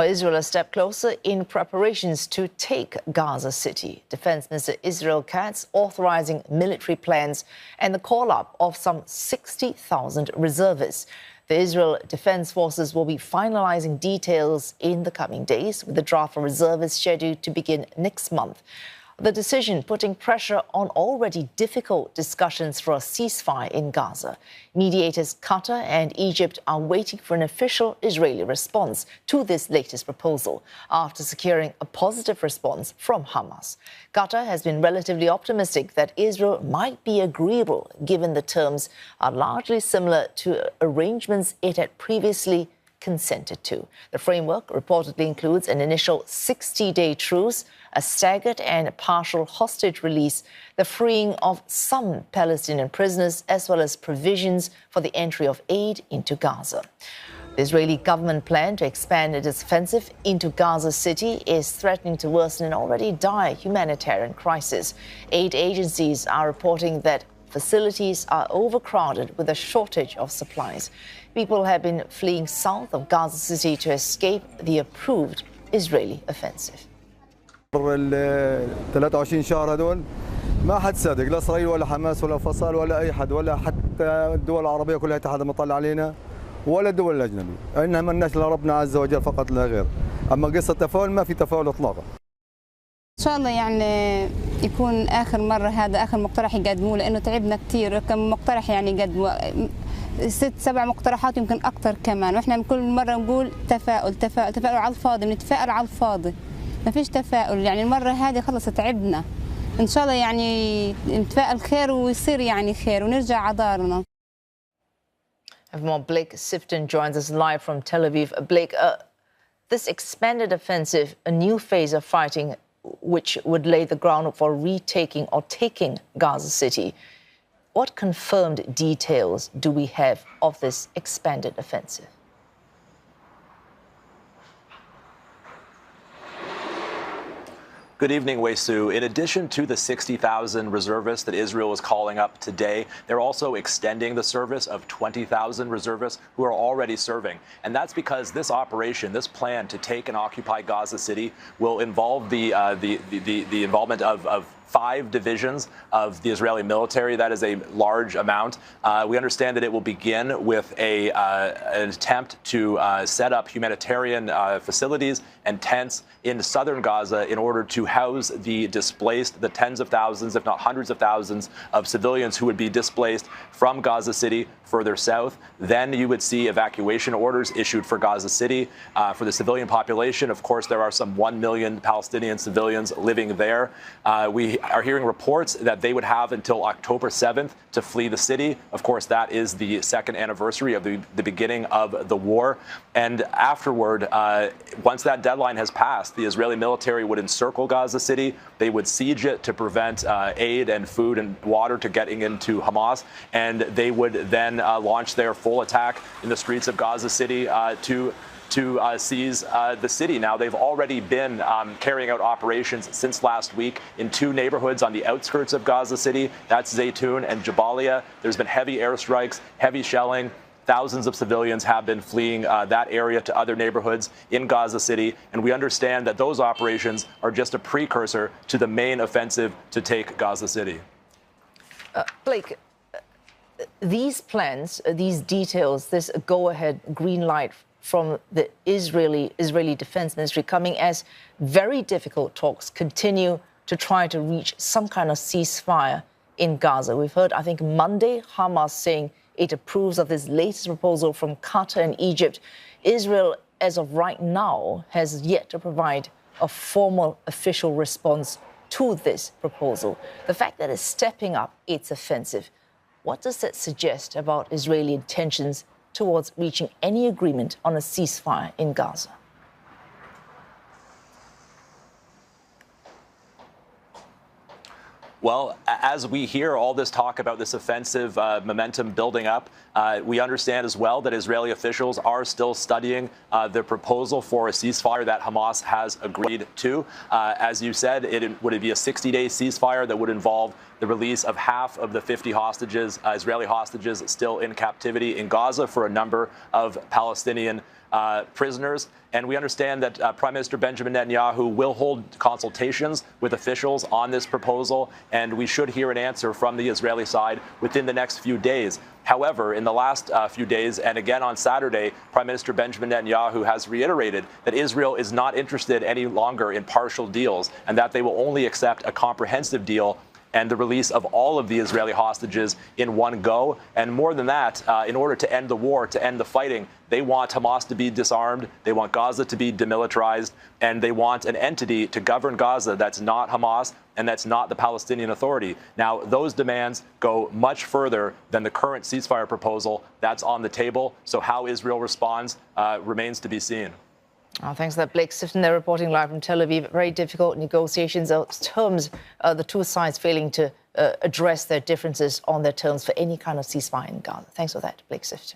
Israel a step closer in preparations to take Gaza City. Defense Minister Israel Katz authorizing military plans and the call-up of some 60,000 reservists. The Israel Defense Forces will be finalising details in the coming days, with the draft for reservists scheduled to begin next month. The decision putting pressure on already difficult discussions for a ceasefire in Gaza. Mediators Qatar and Egypt are waiting for an official Israeli response to this latest proposal after securing a positive response from Hamas. Qatar has been relatively optimistic that Israel might be agreeable, given the terms are largely similar to arrangements it had previously consented to. The framework reportedly includes an initial 60-day truce, a staggered and partial hostage release, the freeing of some Palestinian prisoners, as well as provisions for the entry of aid into Gaza. The Israeli government plan to expand its offensive into Gaza City is threatening to worsen an already dire humanitarian crisis. Aid agencies are reporting that facilities are overcrowded with a shortage of supplies. People have been fleeing south of Gaza City to escape the approved Israeli offensive. 23 شهر هذول ما حد صادق، لا اسرائيل ولا حماس ولا فصال ولا اي حد، ولا حتى الدول العربيه كلها اتحاد مطلع علينا، ولا الدول الاجنبيه، انها مناش لربنا عز وجل فقط لا غير. اما قصه تفاؤل ما في تفاؤل اطلاقا. ان شاء الله يعني يكون اخر مره، هذا اخر مقترح يقدموه، لانه تعبنا كثير. كم مقترح يعني قدموا 6-7 مقترحات يمكن اكثر كمان، واحنا كل مره نقول تفاؤل تفاؤل تفاؤل على الفاضي، بنتفائل على الفاضي، ما فيش تفاؤل. يعني المره هذه خلص تعبنا. ان شاء الله يعني نتفائل خير ويصير يعني خير ونرجع على دارنا. Blake Sifton joins us live from Tel Aviv. Blake, this expanded offensive, a new phase of fighting, which would lay the groundwork for retaking or taking Gaza City. What confirmed details do we have of this expanded offensive? Good evening, Wei Su. In addition to the 60,000 reservists that Israel is calling up today, they're also extending the service of 20,000 reservists who are already serving. And that's because this operation, this plan to take and occupy Gaza City, will involve the involvement of 5 divisions of the Israeli military. That is a large amount. We understand that it will begin with an attempt to set up humanitarian facilities and tents in southern Gaza in order to house the displaced, the tens of thousands, if not hundreds of thousands of civilians who would be displaced from Gaza City further south. Then you would see evacuation orders issued for Gaza City. For the civilian population, of course, there are some 1 million Palestinian civilians living there. We are hearing reports that they would have until October 7th to flee the city. Of course, that is the second anniversary of the beginning of the war. And afterward, once that deadline has passed, the Israeli military would encircle Gaza City. They would siege it to prevent aid and food and water to getting into Hamas. And they would then launch their full attack in the streets of Gaza City to seize the city. Now, they've already been carrying out operations since last week in 2 neighborhoods on the outskirts of Gaza City. That's Zaytun and Jabalia. There's been heavy airstrikes, heavy shelling. Thousands of civilians have been fleeing that area to other neighborhoods in Gaza City. And we understand that those operations are just a precursor to the main offensive to take Gaza City. Blake, these plans, these details, this go-ahead green light from the Israeli Defense Ministry coming as very difficult talks continue to try to reach some kind of ceasefire in Gaza. We've heard, I think, Monday, Hamas saying it approves of this latest proposal from Qatar and Egypt. Israel, as of right now, has yet to provide a formal official response to this proposal. The fact that it's stepping up its offensive, what does that suggest about Israeli intentions towards reaching any agreement on a ceasefire in Gaza? Well, as we hear all this talk about this offensive momentum building up, we understand as well that Israeli officials are still studying the proposal for a ceasefire that Hamas has agreed to. As you said, would it be a 60-day ceasefire that would involve the release of half of the 50 hostages, Israeli hostages still in captivity in Gaza for a number of Palestinian prisoners. And we understand that Prime Minister Benjamin Netanyahu will hold consultations with officials on this proposal, and we should hear an answer from the Israeli side within the next few days. However, in the last few days, and again on Saturday, Prime Minister Benjamin Netanyahu has reiterated that Israel is not interested any longer in partial deals and that they will only accept a comprehensive deal and the release of all of the Israeli hostages in one go. And more than that, in order to end the war, to end the fighting, they want Hamas to be disarmed, they want Gaza to be demilitarized, and they want an entity to govern Gaza that's not Hamas and that's not the Palestinian Authority. Now, those demands go much further than the current ceasefire proposal that's on the table. So how Israel responds remains to be seen. Oh, thanks for that, Blake Sifton. They're reporting live from Tel Aviv. Very difficult negotiations, terms, the two sides failing to address their differences on their terms for any kind of ceasefire in Gaza. Thanks for that, Blake Sifton.